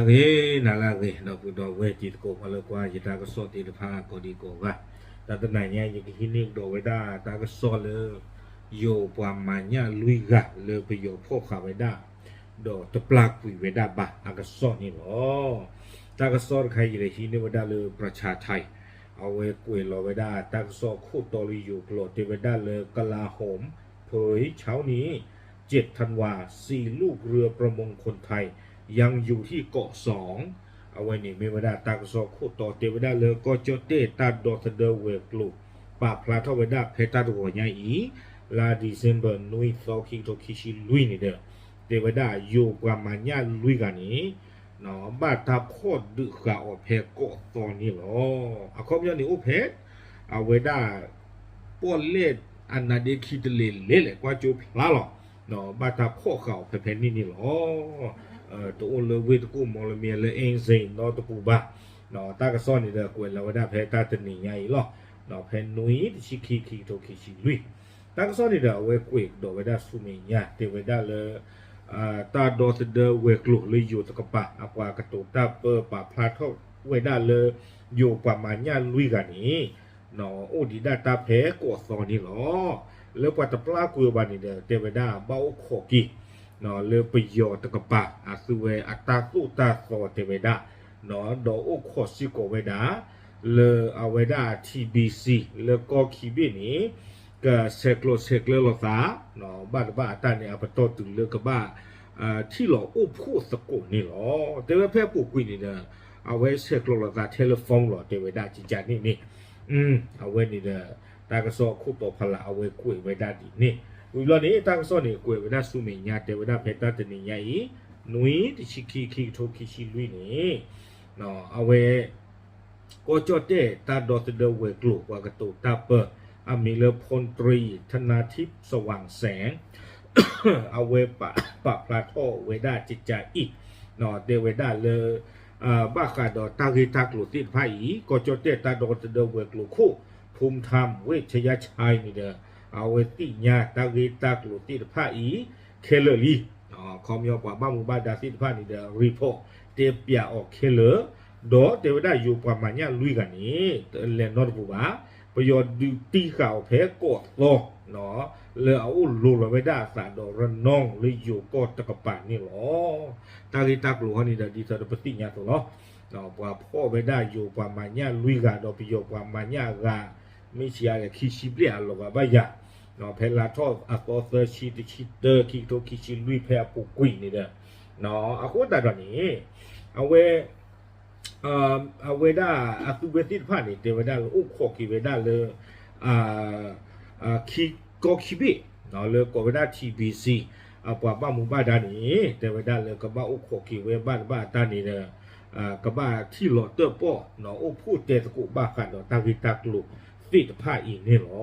เกนาลาเกดอกดอกเวจิตโกมาเลกว่าจิตาก็สอติดพาโกดีโกว่าแต่ตอนไหนเนี่ยยังฮินิกดอกไว้ได้ตาก็สอเลยโยความมันเนี่ยลุยกะเลยไปโยพวกเขาไว้ได้ดอกตะปลาคุยไว้ได้บ้าอากาศนี่หรอตากสอใครอยู่ในฮินิไว้ได้เลยประชาไทยเอาไว้กุยรอไว้ได้ตากสอคู่ตอริอยู่โปรดไว้ได้เลยกลาโหมเผยเช้านี้7 ธันวา4 ลูกเรือประมงคนไทยยังอยู่ที่เกาะ2เอาไว้นี่ไม่ว่าได้ตากสอคู่ต่อเตวได้เลยก็จเตตาดอทเดเวกลูปาพลาทเวดาเพตาดหัวใหญ่อีลาดิเซมเบอร์นุยซอคิโตคิชิลุยนี่เด้อเตวดาอยู่กว่ามันญาลุยกันนี้เนาะบาตาโคดดึกกะออกเพเกาะตอนนี้หรออะคอมยานี่อุเพเอาเวดาป้อนเล็ดอันนาเดคิดเล่กว่าจูพลาหรอเนาะบาตาโคเก่าเพนี่หรอตัวเลเวตกูมอลเมียเลเองเซนนอตปูบะเนาะตากระซ้อนนี่เด้อกวนเราได้เพตาตนี่ใหญ่หรอเนาะเพนุยชิคิโตคิชิลุยตากระซ้อนนี่เด้อเวกวยดอกเวดาสุเมียเตเวดาเลตาดอสเดเวกลุเลยอยู่ตะกปะอากว่ากระตุตาเปอปะพลาทเวดาเลอยู่ประมาณญาลุยกันนี้เนาะโอดีดาตาเพกอซอนี่หรอแล้วปัตตปลากุยบานี่เด้อเตเวดาเบาโคกีเนาะเลประโยชน์ตะกปะอาสุเวอัตาสุตาโซเตเวดาเนาะดอโอโคซิโกเวดาเลอเวดาทีบีซีเลก็คีบีนี้ก็เซกโลลอซาเนาะบ้าตาเนี่ยเอาไปต่อตึงเลก็บ้าที่หลออุพูสกุนี่หรอเตเวแพ้ปูกุยนี่เด้อเอาไว้เซกโลลอซาเทเลโฟนหรอเตเวดาจิจานี่เอาไว้นี่เด้อตากระสอคู่ต่อพละเอาไว้กุยไว้ได้ดีนี่วิลนี้ตั้งโซนี่กุยไว้ได้สุเมียเทวดาเพตาตนี่ใหญ่นุยที่ชิคิโทคิชิลุยนี่เนาะเอาไว้ก็จอดเตตาดอตเดเวกลูกว่ากระตุตาเปอร์มีเลพลตรีธนาทิพย์สว่างแสงเอาไว้ปะพลาโทเวดาจิตใจอีกเนาะเดเวดาเลบ้าขาดอตากิตากลุติดไผ่ก็จอดเตตาดอตเดเวกลูกคู่ภูมิธรรมเวชยชัยนี่เด้อเอาไว้ติญาตากิตากลุติดไผ่เคเลอรีคอมยอกว่าบ้ามูบ้าดาติดไผ่นี่เด้อรีพอเตเปียออกเคเลอดอเทวดาอยู่ประมาณนี้ลุยกันนี้เลนนอร์บูบาประโยชน์ดูตีข่าวเพกอดโลเนาะเลยเอาลูกเราไม่ได้สาดระนองเลยอยู่กอดตะกปานี่หรอตากิตากลัวนี่เด้อดีสารปฏิญาตัวเนาะว่าพ่อไม่ได้อยู่ประมาณนี้ลุยกันดอกประโยชน์ประมาณนี้ก็ไม่เชียร์คิชิเปลี่ยนหรอกว่าบ้ายาเนาะเพลาทออัตโตชิตชิเตอร์คิโตคิชิลุยเพปุกุยนี่เด้อเนาะอากูแต่ตอนนี้เอาไว้เอาเวดาอาตุเวติพานี่เทวดาอุโคกิเวดาเลยคิโกคิบิเนาะเลยก็เวดาทีบีซีปะบ้ามุบ้าดานี่เทวดาเลยก็บ้าอุโคกิเวบ้าตานี่เด้ก็บ้าที่หลอดเตอร์ป้อเนาะอุพูดเตตะกุบ้ากันเนาะตากิตากลุติดผ้าอีกนี่หรอ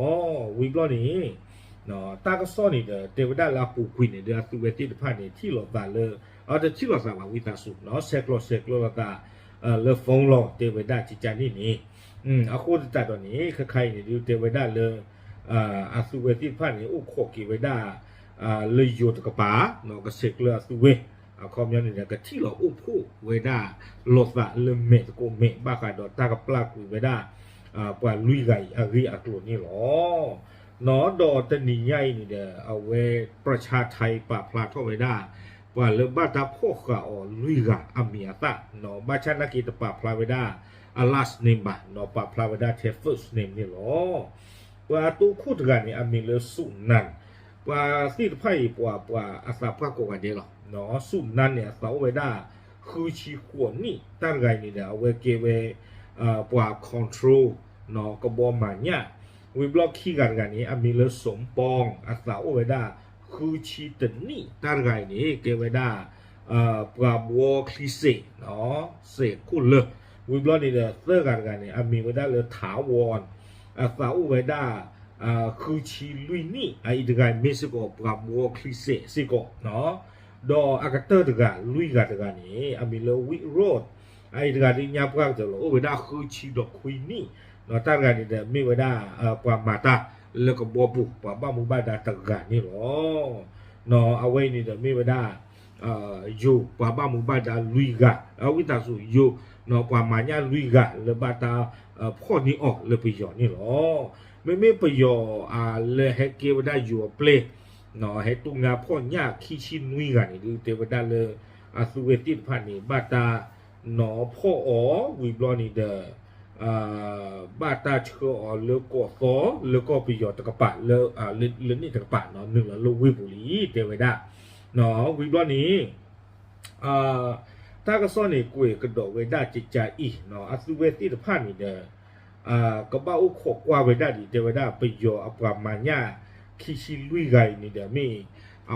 วิบล้อนี่เนาะตาก็ซ้อนนี่เด้อเทวดาลาปูกุยนี่เด้ออาตุเวติผ้านี่ที่หลอดบาเลยแต่ที่หลอดสาวิตาสุเนาะเซกโลตาเลฟงหลอเทวดาจิจานี่อาคูตาตอนนี้ใครนี่ดูเทวดาเลอาสุเวติผ้านี่อุโคกิเวดาเลยโยตกปาเนาะก็เซกเลอาสุเวคอมยันนี่ก็ที่หลออุพูเวดาโลตะเลเมตโกเมบ้ากันดอตากปลากุเวดาปว่าลุยไก่อาริอักลุนี่หรอเนาะดอตนี่ใหญ่นี่เด้อเอาไว้ประชาไทยปะพลาทเวดาว่าเลบ้าตาพ่อกะอลุยกะอเมียตะเนาะบ้าชานักกีตปะพลาเวดาอาลาสเนมบะเนาะปะพลาเวดาเทฟสเนมนี่หรอว่าตูคูดกันนี่อเมีเลสุนันว่าสิไพ่ว่าอาสาพะโกกันเดหรอเนาะสุนันเนี่ยสาวเวดาคือชีขวนนี่ตั้งไงนี่เด้อเอาไว้เกเวปว่าคอนโทรลเนาะก็บ่มาเนี่ยวิบล็อกขี้กันนี้อเมีเลสมปองอาสาเวดาคือชีตนี่ตั้งไงนี่เกเวดาปราบวอคลิเซเนาะเสกคุณเลยวิบลอนี่เด้อเสื้อกันนี่มีเวดาเลยถาวรสาวเวดาคือชีลุยนี่ไอ้เด็กเมสโกปราบวอคลิเซสิโกเนาะดออากาเตอร์เด็กลุยกันนี่มีเลยวิโรดไอ้เด็กนี่ยาปรากจะหรอเวดาคือชีดอกคุยนี่เนาะตั้งกันนี่เด้อมีเวดาปรามาตาแล้วก็บัวบุกปราบ้ามุบ้าดาตั้งกันนี่หรอเนาะเอาไว้นี่เด้อมีเวดา yo pa ba mu ba da luiga awi ta su yo no pa ma nya luiga le ba ta pho ni o le pi yo ni lo me pe yo le he ke da yo play no he tu nga pho nya ki chi nui ga ni du te da le su we ti pha ni ba ta no pho o wi blo ni de ba ta chho o le ko so le ko pi yo ta ka pa le ni ta ka pa no nu lo wi bu li te we da no wi blo ni ta ka so ni ku ka do we da chi cha i no su we ti pha ni de ka ba u kho kwa we da di te we da pi yo a pa ma nya ki chi lui ga ni de mi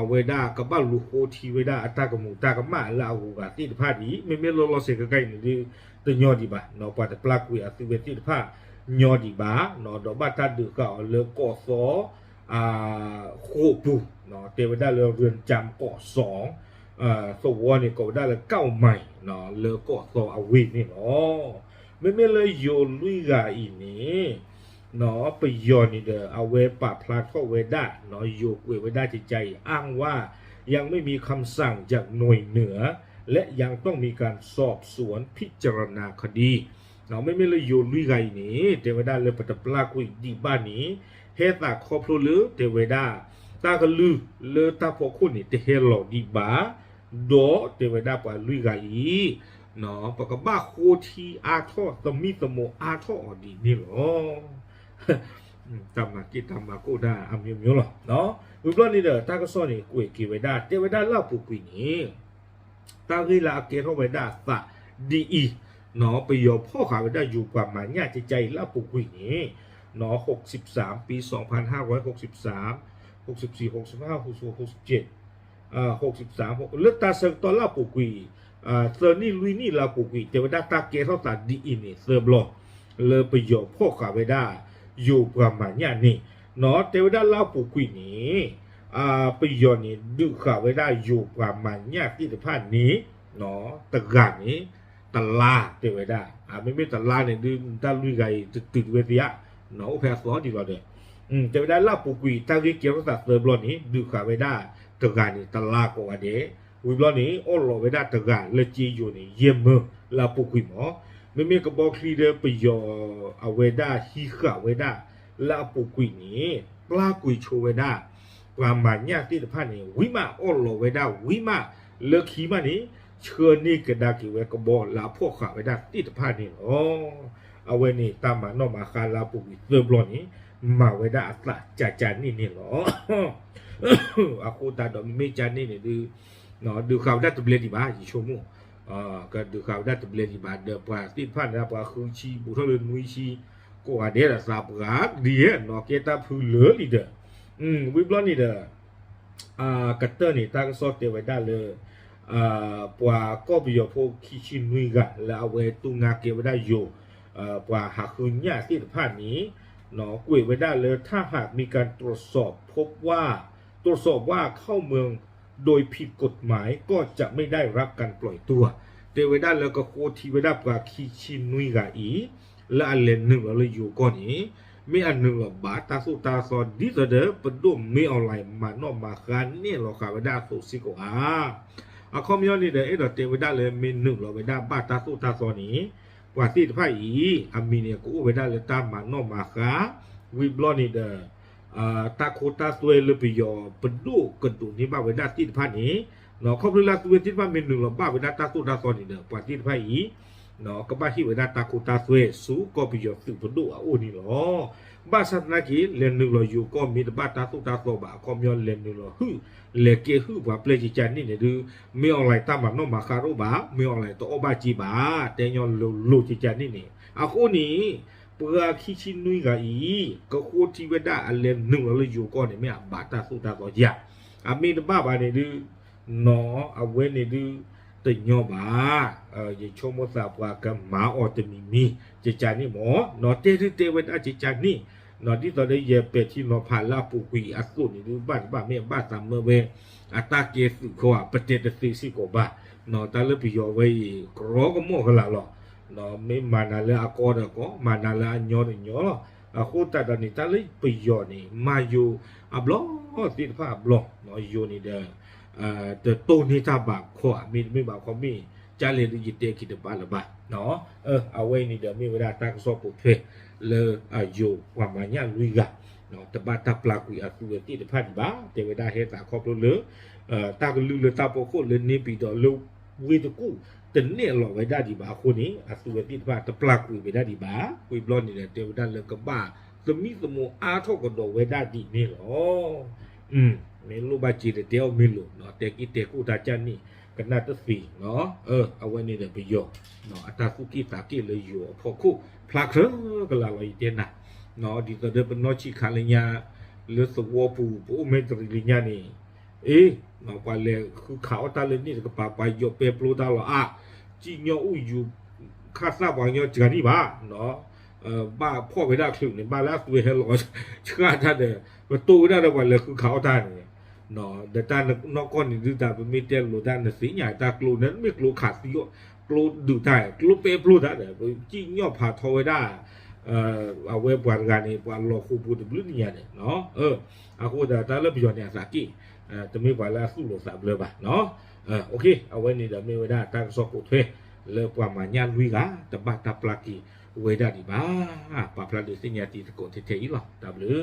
เวดากบัลลูโคทีเวดาอัตากมูตากมาลาหูกาติดพาดีไม่โลเสกไกนี่ดิตัวยอดีบะเนาะปาตะปลากุยอสิเวติดพายอดีบะเนาะดอกบัตาดึกก็เลกอสโคปูเนาะเทวดาเรือนจำกอ2สวนี่ก็ได้ละ9ใหม่เนาะเลกอ2อวินี่เนาะไม่เลยโยลุยกาอีนี่เนาะไปยอนี่เด้อเอาเวปะพลาทเวดาเนาะโยกเวดาจิตใจอ้างว่ายังไม่มีคำสั่งจากหน่วยเหนือและยังต้องมีการสอบสวนพิจารณาคดีเนาะไม่เลยโยลุยไกนี่เทวดาเลยปะตะปลากุยดีบ้านนี้เฮตาครอบครัวหรือเทวดาตากะลือเลตาพอคุณนี่เตเฮลอดีบาโดเทวดาปะลุยไกเนาะปะกะบ้าโคทีอาทอสมิสโมอาทอดีนี่หรอทำมากิทำมากูได้อามีมีหรอเนาะวิบลอนี่เด้อตาก็สอนนี่กุยกีเวดาเทวดาเล่าปุกุยนี่ตากีลาเกทเวดาสะดีอีเนาะไปยอพ่อขาเวดาอยู่กว่ามาญาติใจเล่าปุกุยนี่เนาะ63ปี2563 64 65 66 6763เลือดตาเซิงตอนเล่าปุกุยเซอร์นี่ลุยนี่เล่าปุกุยเทวดาตาเกทสะดีอีนี่เซอร์บลอเลยไปยอพ่อขาเวดาอยู่ประมาณนี้เนาะเทวดาเล่าปุกุยนี้ไปยอนี่ดูข่าวไว้ได้อยู่ประมาณที่ผ่านนี้เนาะตะการนี้ตะลาเทวดาไม่ตะลาเนี่ยดูตะลุยไกตึกเวทีอะเนาะแพ้ซ้อนดีกว่าเด้อเทวดาเล่าปุกุยตาเกี่ยวกับเสือบลอนี้ดูข่าวไว้ได้ตะการนี้ตะลากว่าเด้วิบลอนี้โอ้โหไว้ได้ตะการเลจีอยู่นี่เยี่ยมมือเล่าปุกุยหมอไม่กระบอกคลีเดอร์ไปยอเอาเวด้าฮีข่าเวด้าลาปุกุยนี้ปลากุยโชเวด้าประมาณที่ผ่านนี้วิมาโอโลเวด้าวิมาเลือกขีมานี้เชิญนี่กระดากิเวกระบอกลาพวกข่าเวด้าที่ผ่านนี้เอาเวนี่ตามมานอมาคาลาปุกุยเริ่มร้อนนี้มาเวด้าอัตราจานนี่หรออาคูตาดอมไม่จานนี่ดูเนาะดูข่าวได้ตัวเบลดีบ้าอีชั่วโมงก็ดูข่าวได้ตัวเบลดีบ้าเดี๋ยวปลาที่ผ่านแล้วปลาคือชีบุทะเลนุยชีก็ว่าเดี๋ยวสาบรักดีเนาะเกตาพูเหลือนี่เด้อวิบลอนี่เด้อกัตเตอร์นี่ตาก็สอดเตไว้ได้เลยปลาก็ไปอยู่พวกขี้ชินุยกันแล้วเอาไว้ตุงาเก็บไว้ได้อยู่ปลาหากคืนเนี่ยที่ผ่านนี้เนาะกุยไว้ได้เลยถ้าหากมีการตรวจสอบพบว่าเข้าเมืองโดยผิดกฎหมายก็จะไม่ได้รับการปล่อยตัวเตไว้ได้แล้วก็โคทีไว้ได้ปลาขี้ชินุยกันอีและอันเลนหนึ่งเราเลยอยู่ก่อนนี้ไม่อันหนึ่งเราบาตาสุตาซอนดิสเดอร์ประดุมไม่เอาอะไรมานอกมาการเนี่ยเราขาไว้ได้สุสิโกคอมยอนนี่เด้อเราเตไว้ได้เลยมีหนึ่งเราไว้ได้บาตาสุตาซอนนี้กว่าที่ไพ่อีอามีเนี่ยกูไว้ได้เลยตามมานอกมาคาวิบลอนี่เด้อตาโคตาสวยเลยไปยอประดุกระดุนี่บ้าไว้ได้ที่ไพ่นี้เนาะเขาเวลาสวยที่บ้านมีหนึ่งเราบ้าไว้ได้ตาสุตาซอนนี่เด้อกว่าที่ไพ่อีเนาะก็บ้าที่เวลาตาคูตาสวยสู้ก็ไปยอสืบผลดูนี่หรอบ้าสัตว์นักเรียนหนึ่งเราอยู่ก็มีแต่บ้าตาสุตาสบ่าคอมยอนเรียนหนึ่งเราเลเกว่าเปลจิจันนี่เนี่ยดูไม่อะไรตามมันน้องมาคารุบ้าไม่อะไรตัวอบาจีบ้าแต่ยอนลูจิจันนี่เนี่ยคนนี้เพื่อคิชินุยกับก็โคตรที่เวลาเรียนหนึ่งเราอยู่ก็เนี่ยไม่บ้าตาสุตาสอยากมีแต่บ้าเนี่ยดูเนาะเอาเว้นเนี่ยดูแต่ยอบ้าอย่าชมว่าสาวว่ากับหมาออตมีจิจานี่หมอนอเตเวดาจิจานี่นอที่ตอนได้เย็บเป็ดที่นอผ่านลาปุกุยอัสุนี่ดูบ้านไม่บ้านสามเมื่อเวอัตาเกสุขว่าประเทศสีสิโกบ้านอตาเลปิโยไว้กรอก็มั่วกันละหรอนอไม่มานาเลอากอดก็มานาเลอันยอหรอโคตรตอนนี้ตาเลปิโยนี่มาอยู่อับล้อติดผ้าบล้อนออยู่นี่เด้อ แต่ตัวนี้ถ้าบาขวามีไม่บาขวามีจะเลยดูจิตเตคิดบ้าหรือบ้าเนาะเอาไว้นี่เดี๋ยวมีเวลาตั้งสอบปุ๊บle ayo wamanya luiga no teba taplaku atuati de phadiba te weda he ta khop lo le ta lu le ta po ko le ni pi do lo wi to ku te ne lo weda di ba ko ni atuati de taplaku weda di ba ku blon ni de te weda le ka ba semi semo a tho ko do weda di ni lo me lu ba chi de te o me lu no te ki te ku ta chan ni kana ta fi no awen ni de bi yo no ata ku ki ta ki le yo pho kuพลาเครื่องก็ลาลอยเตียนนะเนาะดีก็เดินเป็นนอชิคาเลญาเลือสวอปูปูเมตริลิญานี่เนาะไปเลยคือเขาตาเลนี่ก็ปาไปยกเปปลูตาละจีเนาะอู้อยู่คาซาบางเนาะจานี่บ้าเนาะบ้าพ่อไปได้ครึ่งเนี่ยบ้าแล้วตัวเฮลล์ชาท่านเนี่ยประตูได้ระวันเลยคือเขาท่านเนี่ยเนาะแต่ตานอกก้อนนี่ดูตาเป็นมีเตียนโลด้านเนี่ยสีใหญ่ตากลูนั้นไม่กลูขาดสิโยกลูดูได้กลูเปปลูได้เนี่ยจีเนาะผ่าทอไว้ได้เอาไว้ปวดกันนี่ปวดหลอกคู่พูดบลื้อเนี่ยเนาะเอาคู่แต่ตาเลิกไปย้อนเนี่ยสักกี่จะไม่ไหวแล้วสู้หลอกสับเลยป่ะเนาะโอเคเอาไว้นี่เดี๋ยวไม่ไว้ได้ตั้งสอบกุเทเลิกความมันยันวิกาแต่บ้าตับปลากีไว้ได้ดีบ้าปลาปลาเดือดสิ่งยาตีตะโกนเทๆหรอตับหรือ